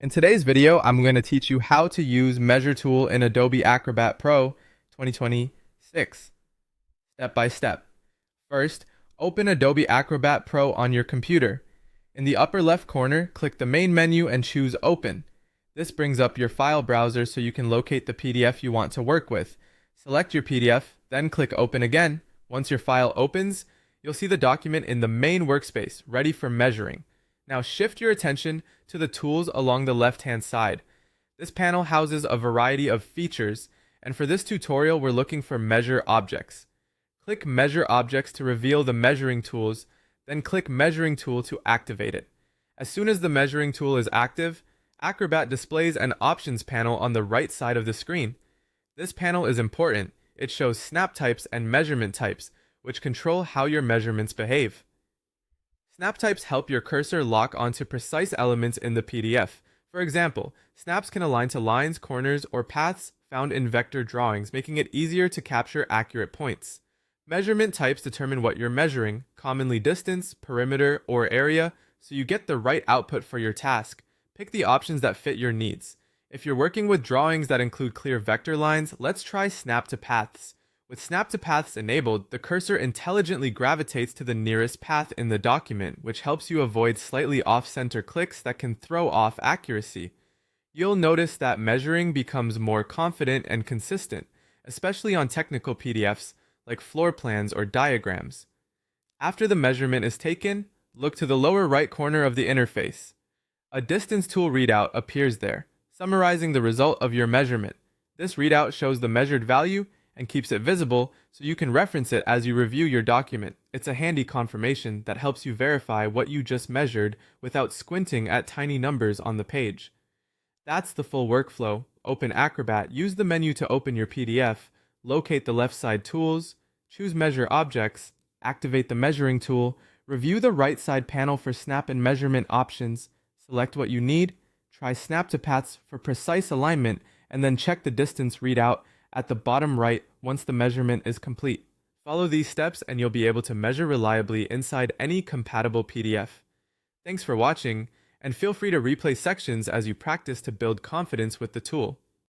In today's video, I'm going to teach you how to use Measure Tool in Adobe Acrobat Pro 2026, step by step. First, open Adobe Acrobat Pro on your computer. In the upper left corner, click the main menu and choose Open. This brings up your file browser so you can locate the PDF you want to work with. Select your PDF, then click Open again. Once your file opens, you'll see the document in the main workspace, ready for measuring. Now shift your attention to the tools along the left-hand side. This panel houses a variety of features, and for this tutorial we're looking for Measure Objects. Click Measure Objects to reveal the measuring tools, then click Measuring Tool to activate it. As soon as the measuring tool is active, Acrobat displays an Options panel on the right side of the screen. This panel is important. It shows snap types and measurement types, which control how your measurements behave. Snap types help your cursor lock onto precise elements in the PDF. For example, snaps can align to lines, corners, or paths found in vector drawings, making it easier to capture accurate points. Measurement types determine what you're measuring, commonly distance, perimeter, or area, so you get the right output for your task. Pick the options that fit your needs. If you're working with drawings that include clear vector lines, let's try Snap to Paths. With Snap to Paths enabled, the cursor intelligently gravitates to the nearest path in the document, which helps you avoid slightly off-center clicks that can throw off accuracy. You'll notice that measuring becomes more confident and consistent, especially on technical PDFs like floor plans or diagrams. After the measurement is taken, look to the lower right corner of the interface. A distance tool readout appears there, summarizing the result of your measurement. This readout shows the measured value and keeps it visible so you can reference it as you review your document. It's a handy confirmation that helps you verify what you just measured without squinting at tiny numbers on the page. That's the full workflow. Open Acrobat, use the menu to open your PDF, locate the left side tools, choose Measure Objects, activate the measuring tool, review the right side panel for snap and measurement options, select what you need, try Snap to Paths for precise alignment, and then check the distance readout at the bottom right once the measurement is complete. Follow these steps and you'll be able to measure reliably inside any compatible PDF. Thanks for watching, and feel free to replay sections as you practice to build confidence with the tool.